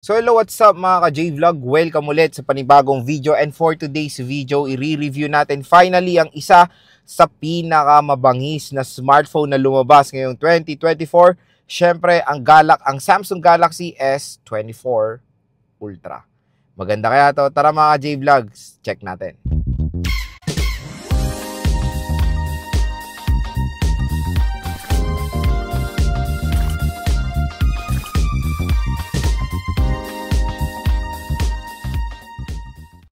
So hello, what's up mga ka-J-Vlog? Welcome ulit sa panibagong video, and for today's video, i-review natin finally ang isa sa pinakamabangis na smartphone na lumabas ngayong 2024. Syempre, ang Samsung Galaxy S24 Ultra. Maganda kaya to? Tara mga ka-J-Vlogs, check natin.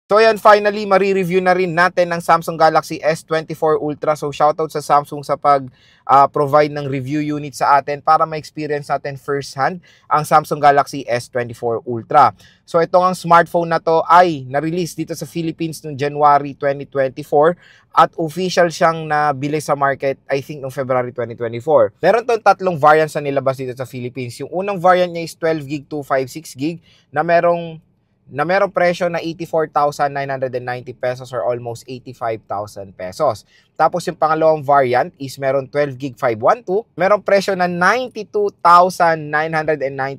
So yan, finally, marireview na rin natin ang Samsung Galaxy S24 Ultra. So shoutout sa Samsung sa provide ng review unit sa atin para ma-experience natin first hand ang Samsung Galaxy S24 Ultra. So ito ang smartphone na to ay na-release dito sa Philippines noong January 2024 at official siyang nabili sa market I think noong February 2024. Meron tong tatlong variants na nilabas dito sa Philippines. Yung unang variant niya is 12GB to 56GB na merong presyo na 84,990 pesos or almost 85,000 pesos. Tapos yung pangalawang variant is meron 12GB 512, merong presyo na 92,990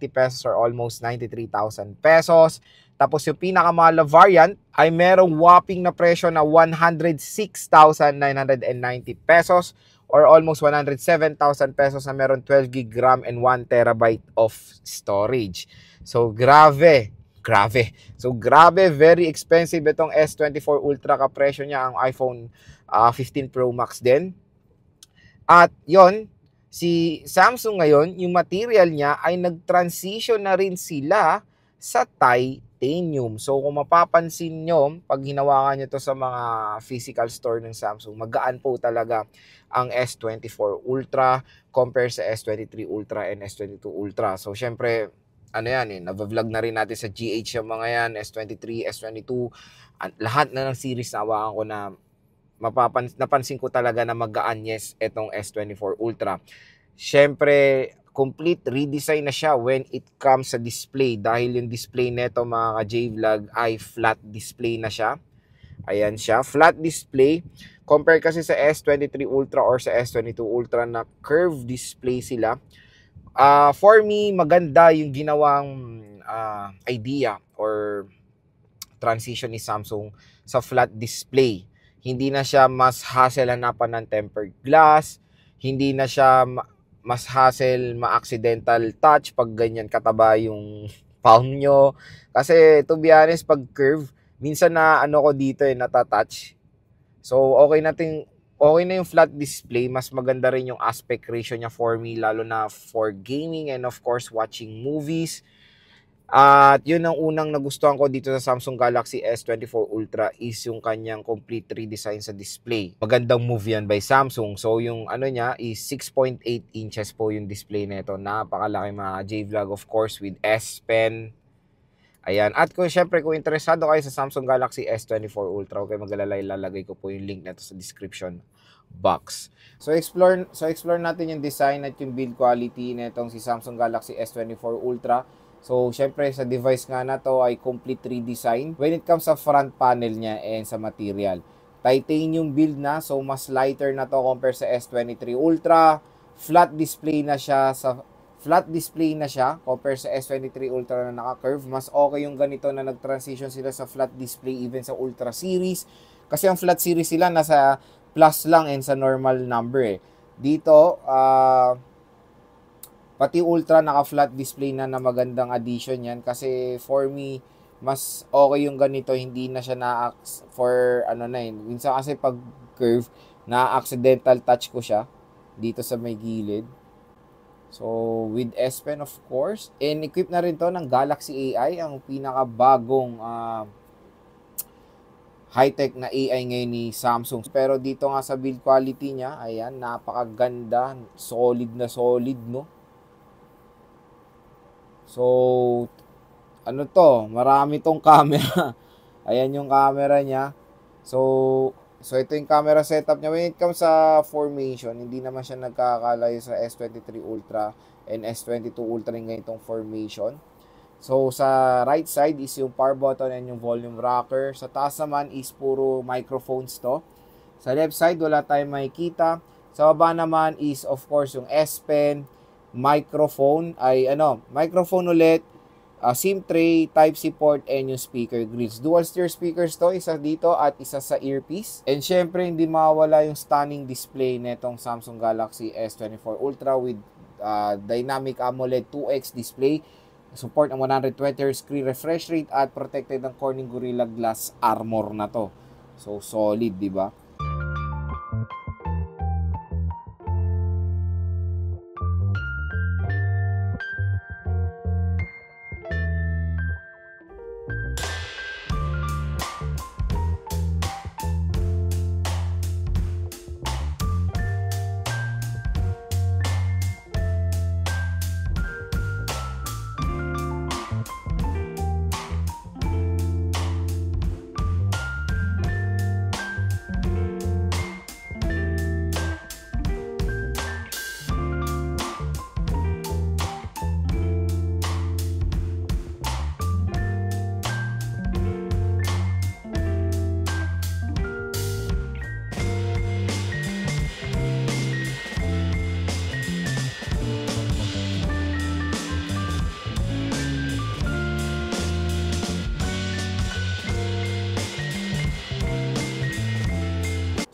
pesos or almost 93,000 pesos. Tapos yung pinakamahal na variant ay merong whopping na presyo na 106,990 pesos or almost 107,000 pesos na meron 12GB RAM and 1TB of storage. So grabe. So, grabe, very expensive itong S24 Ultra. Kapresyo niya ang iPhone 15 Pro Max din. At yon, si Samsung ngayon, yung material niya ay nag-transition na rin sila sa titanium. So, kung mapapansin nyo, pag hinawakan nyo to sa mga physical store ng Samsung, magaan po talaga ang S24 Ultra compare sa S23 Ultra and S22 Ultra. So, syempre, ano yan nava-vlog na rin natin sa GH yung mga yan, S23, S22, lahat na ng series na hawakan ko na napansin ko talaga na magaan, yes, itong S24 Ultra. Syempre, complete redesign na siya when it comes sa display dahil yung display neto mga ka-J-Vlog ay flat display na siya. Ayan siya, flat display. Compare kasi sa S23 Ultra or sa S22 Ultra na curved display sila. For me, maganda yung ginawang idea or transition ni Samsung sa flat display. Hindi na siya mas hassle hanapan ng tempered glass, hindi na siya mas hassle ma-accidental touch pag ganyan kataba yung palm nyo. Kasi to be honest, pag curve, minsan na ko dito natatouch. So okay na yung flat display, mas maganda rin yung aspect ratio niya for me, lalo na for gaming and of course watching movies. At yun ang unang nagustuhan ko dito sa Samsung Galaxy S24 Ultra is yung kanyang complete redesign sa display. Magandang move yan by Samsung. So yung niya is 6.8 inches po yung display nito. Napakalaki mga J-Vlog, of course with S Pen. Ayan. At kung interesado kayo sa Samsung Galaxy S24 Ultra, huwag kayo mag-alala, ilalagay ko po yung link nito sa description box. So explore natin yung design at yung build quality nitong si Samsung Galaxy S24 Ultra. So syempre sa device nga na to ay complete redesign when it comes sa front panel niya and sa material. Titanium build na, so mas lighter na to compare sa S23 Ultra. Flat display na siya compare sa S23 Ultra na naka-curve. Mas okay yung ganito na nag-transition sila sa flat display even sa Ultra series. Kasi ang flat series sila nasa plus lang and sa normal number Dito, pati Ultra naka-flat display na magandang addition yan. Kasi for me, mas okay yung ganito. Hindi na siya minsan kasi pag curve, na-accidental touch ko siya dito sa may gilid. So, with S Pen of course. And equip na rin to ng Galaxy AI, ang pinakabagong high-tech na AI ngayon ni Samsung. Pero dito nga sa build quality niya, ayan, napakaganda. Solid na solid, no? So, marami tong camera. Ayan yung camera niya. So ito yung camera setup niya. When it comes sa formation, hindi naman siya nagkakalayo sa S23 Ultra and S22 Ultra ng ganitong formation. So, sa right side is yung power button and yung volume rocker. Sa taas naman is puro microphones to. Sa left side, wala tayong makikita. Sa baba naman is, of course, yung S Pen, microphone ulit, SIM tray, Type-C port, and yung speaker grills. Dual steer speakers to, isa dito at isa sa earpiece. And syempre, hindi mawala yung stunning display netong Samsung Galaxy S24 Ultra with Dynamic AMOLED 2X display. Support ang 120Hz screen refresh rate at protected ng Corning Gorilla Glass armor na to. So, solid, di ba?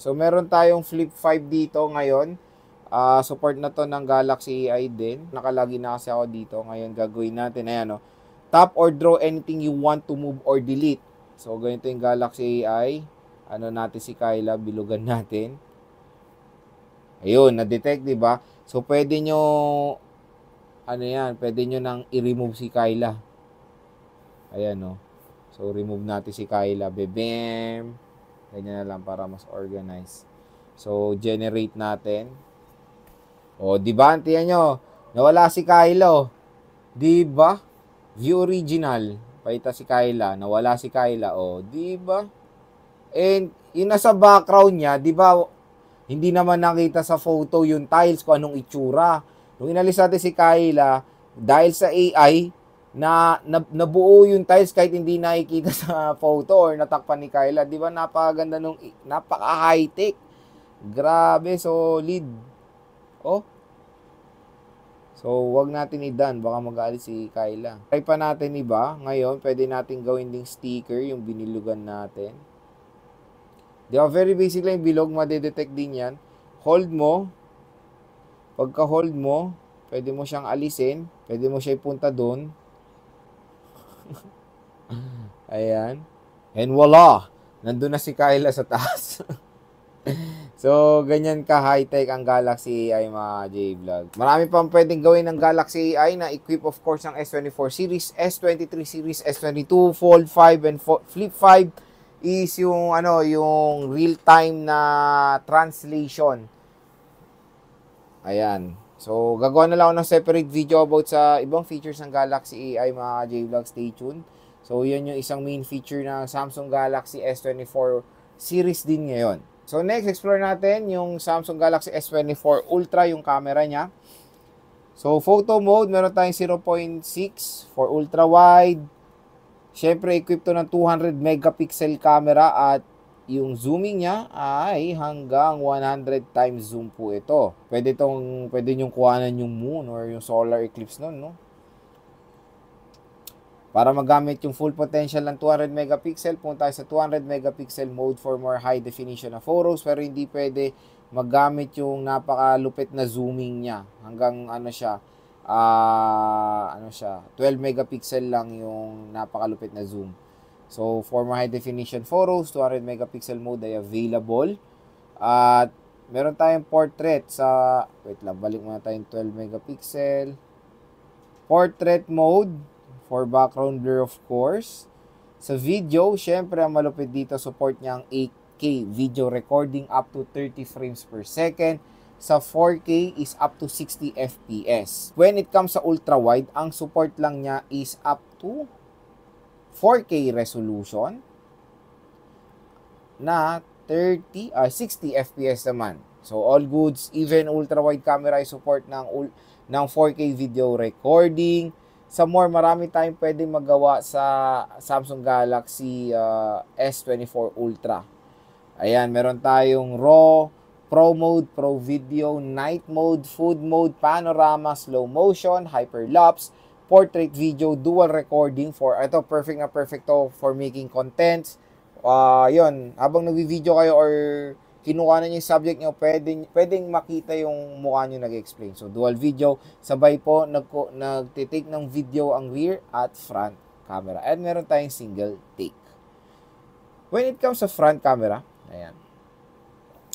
So, meron tayong Flip 5 dito ngayon. Support na to ng Galaxy AI din. Nakalagi na kasi ako dito. Ngayon, gagawin natin. Ayan, no? Tap or draw anything you want to move or delete. So, ganito yung Galaxy AI. Ano natin si Kyla, bilugan natin. Ayun, na-detect, di ba? So, pwede nyo, ano yan, pwede nyo nang i-remove si Kyla. Ayan, no? So, remove natin si Kyla. Bebem. Ganyan na lang para mas organized. So, generate natin. O, di ba? Tiyan nyo. Nawala si Kyla. Di ba? View original. Paita si Kyla. Nawala si Kyla. O, di ba? And, yung nasa background niya, di ba, hindi naman nakita sa photo yung tiles kung anong itsura. Nung inalis natin si Kyla, dahil sa AI, nabuo yung tiles kahit hindi nakikita sa photo or natakpan ni Kyla. Di ba napakaganda nung, napaka-high-tech. Grabe, solid. Oh. So, wag natin i-done. Baka mag-aalis si Kyla. Try pa natin iba. Ngayon, pwede natin gawin ding sticker yung binilugan natin. Di ba, very basic lang yung bilog. Madedetect din yan. Hold mo. Pagka-hold mo, pwede mo siyang alisin. Pwede mo siya ipunta doon. Ayan. And voila! Nandun na si Kyla sa taas. So, ganyan ka high-tech ang Galaxy AI, mga J-Vlog. Marami pang pwedeng gawin ng Galaxy AI na equip of course ng S24 series, S23 series, S22, Fold 5, and Flip 5 is yung, yung real-time na translation. Ayan. So, gagawa na lang ako ng separate video about sa ibang features ng Galaxy AI, mga J-Vlog. Stay tuned. So, yan yung isang main feature ng Samsung Galaxy S24 series din ngayon. So, next, explore natin yung Samsung Galaxy S24 Ultra, yung camera niya. So, photo mode, meron tayong 0.6 for ultra-wide. Siyempre, equipped to ng 200 megapixel camera at yung zooming niya ay hanggang 100 times zoom po ito. Pwede nyong kuhanan yung moon or yung solar eclipse nun, no? Para magamit yung full potential ng 200 megapixel, punta tayo sa 200 megapixel mode for more high definition na photos, pero hindi pwede magamit yung napakalupit na zooming niya. Hanggang 12 megapixel lang yung napakalupit na zoom. So, for more high definition photos, 200 megapixel mode ay available. At meron tayong portrait sa, wait lang, balik muna tayong 12 megapixel. Portrait mode for background blur of course. Sa video, syempre ang malupit dito, support niya ang 8K video recording up to 30 frames per second. Sa 4K is up to 60 FPS. When it comes sa ultra-wide, ang support lang niya is up to 4K resolution na 60 FPS naman. So, all goods. Even ultra-wide camera ay support ng 4K video recording. Sa more, marami tayong pwedeng magawa sa Samsung Galaxy S24 Ultra. Ayan, meron tayong RAW, Pro Mode, Pro Video, Night Mode, Food Mode, Panorama, Slow Motion, Hyperlapse, portrait video, dual recording for, ito, perfect na perfect to for making contents. Yun, habang nag-video kayo or kinuha na yung subject nyo, pwedeng makita yung mukha nyo nag-explain. So, dual video, sabay po, nagtitake ng video ang rear at front camera. And meron tayong single take. When it comes sa front camera, ayan.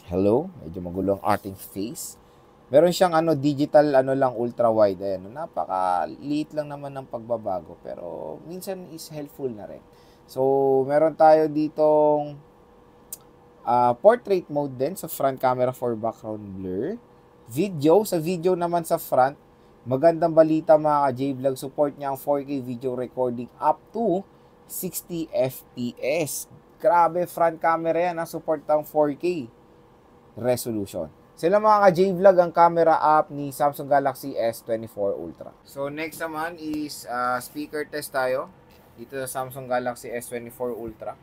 Hello, medyo magulo ang ating face. Meron siyang digital lang ultra wide. Ayan, napaka-liit lang naman ng pagbabago pero minsan is helpful na rin. So, meron tayo ditong portrait mode din sa front camera for background blur. Sa video naman sa front, magandang balita mga ka-J-Vlog, support niya ang 4K video recording up to 60 FPS. Grabe, front camera yan, support ang 4K resolution. Sila mga ka-J-Vlog ang camera app ni Samsung Galaxy S24 Ultra. So next naman is speaker test tayo dito sa Samsung Galaxy S24 Ultra.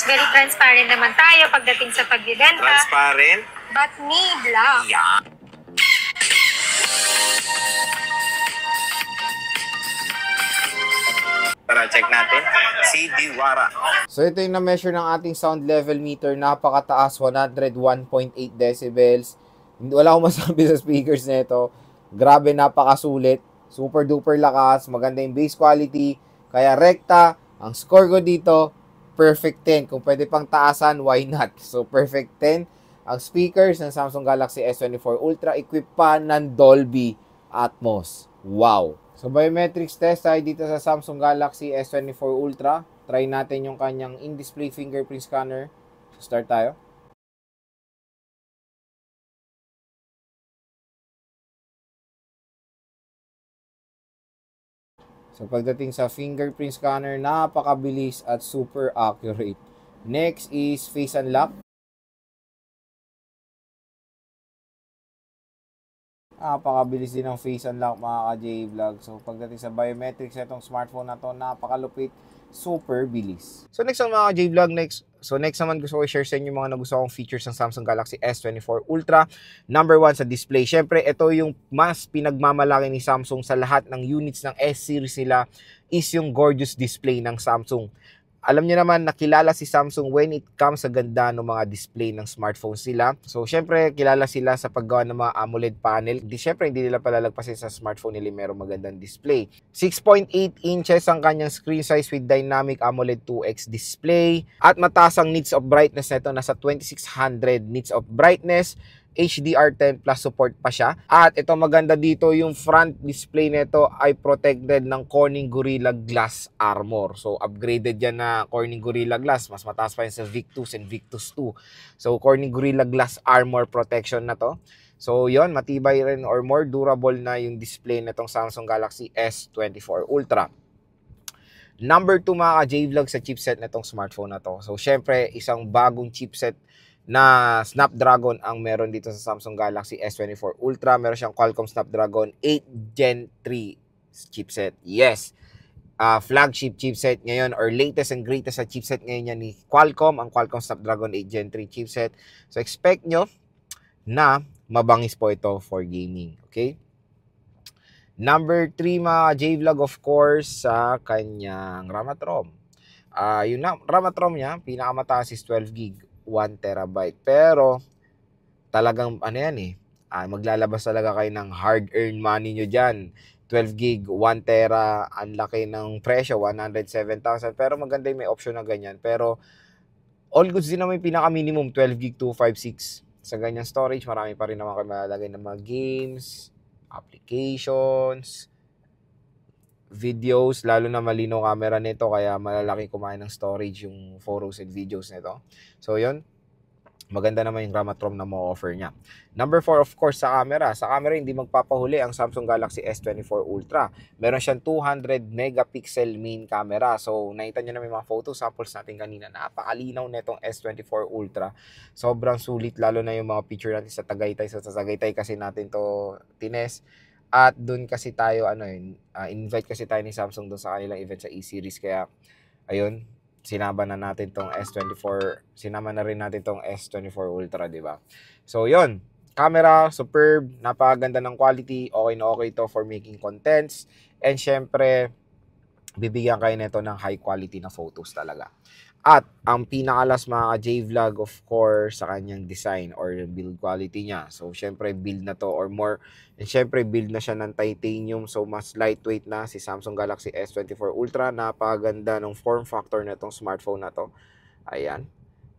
Very transparent naman tayo pagdating sa pagbibenta. Transparent? But need lang. Yeah. Tara, check natin. Si Diwara. So ito yung na-measure ng ating sound level meter. Napakataas, 101.8 decibels. Wala akong masabi sa speakers na ito. Grabe, napakasulit. Super duper lakas. Maganda yung bass quality. Kaya rekta. Ang score ko dito, perfect 10. Kung pwede pang taasan, why not? So perfect 10. Ang speakers ng Samsung Galaxy S24 Ultra equipped pa ng Dolby Atmos. Wow! So, biometrics test tayo dito sa Samsung Galaxy S24 Ultra. Try natin yung kanyang in-display fingerprint scanner. So, start tayo. So, pagdating sa fingerprint scanner, napakabilis at super accurate. Next is face unlock. Napakabilis din ng face unlock mga ka-J-Vlog. So, pagdating sa biometrics, itong smartphone na to, napakalupit, super bilis. So, next ang mga ka-J-Vlog, next naman gusto ko i-share sa inyo mga nagustuhan kong features ng Samsung Galaxy S24 Ultra. Number 1 sa display. Siyempre, ito yung mas pinagmamalaki ni Samsung sa lahat ng units ng S-series nila is yung gorgeous display ng Samsung. Alam niyo naman, nakilala si Samsung when it comes sa ganda ng mga display ng smartphones sila. So, syempre, kilala sila sa paggawa ng mga AMOLED panel. Syempre, hindi nila palalagpasin sa smartphone nila merong magandang display. 6.8 inches ang kanyang screen size with dynamic AMOLED 2X display. At mataas ang nits of brightness nito, nasa 2600 nits of brightness. HDR10 plus support pa siya. At ito maganda dito, yung front display nito ay protected ng Corning Gorilla Glass Armor. So upgraded yan na Corning Gorilla Glass. Mas mataas pa yan sa Victus and Victus 2. So Corning Gorilla Glass Armor protection na to. So yon, matibay rin or more durable na yung display nitong Samsung Galaxy S24 Ultra. Number 2 mga ka-J-Vlog sa chipset nitong smartphone na to. So syempre, isang bagong chipset na Snapdragon ang meron dito sa Samsung Galaxy S24 Ultra. Meron siyang Qualcomm Snapdragon 8 Gen 3 chipset. Yes, flagship chipset ngayon or latest and greatest sa chipset ngayon yan ni Qualcomm, ang Qualcomm Snapdragon 8 Gen 3 chipset. So expect nyo na mabangis po ito for gaming. Okay? Number 3 mga J-Vlog, of course, sa kanyang RAM at ROM. Yung RAM at ROM niya, pinakamataas is 12 GB. 1 terabyte. Pero, talagang, maglalabas talaga kayo ng hard-earned money nyo dyan. 12 gig, 1 tera, ang laki ng presyo, 107,000. Pero maganda yung may option na ganyan. Pero, all goods din naman yung pinaka-minimum, 12 gig, 256. Sa ganyang storage, marami pa rin naman kayo malalagay ng mga games, applications, videos, lalo na malino camera nito kaya malalaki kumain ng storage yung photos and videos nito. So yun, maganda naman yung RAM at ROM na mo-offer niya. Number 4, of course, sa camera. Sa camera, hindi magpapahuli ang Samsung Galaxy S24 Ultra. Meron siyang 200 megapixel main camera. So, nakita nyo na may mga photo samples natin kanina. Napakalinaw na itong S24 Ultra. Sobrang sulit, lalo na yung mga picture natin sa Tagaytay. So, sa Tagaytay kasi natin to tines. At doon kasi tayo, invite kasi tayo ni Samsung doon sa kanilang event sa E-Series. Kaya, ayun, sinama na natin tong S24, sinama na rin natin tong S24 Ultra, di ba? So, yun. camera, superb, napakaganda ng quality, okay na okay to for making contents, and syempre, bibigyan kayo nito ng high quality na photos talaga. At ang pinakalas mga J-Vlog, of course, sa kanyang design or build quality niya. So, syempre, build na to or more. And syempre, build na siya ng titanium. So, mas lightweight na si Samsung Galaxy S24 Ultra. Napakaganda ng form factor na itong smartphone na to. Ayan.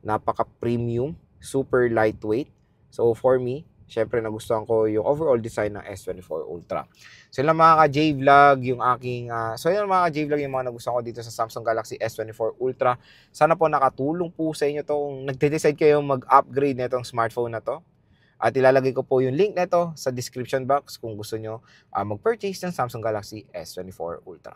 Napaka-premium. Super lightweight. So, for me, syempre, nagustuhan ko yung overall design ng S24 Ultra. So, yun lang mga ka-J-Vlog, yung aking, yun mga ka-J-Vlog, yung mga nagustuhan ko dito sa Samsung Galaxy S24 Ultra. Sana po nakatulong po sa inyo to kung nagde-decide kayo mag-upgrade na itong smartphone na to. At ilalagay ko po yung link nito sa description box kung gusto nyo mag-purchase ng Samsung Galaxy S24 Ultra.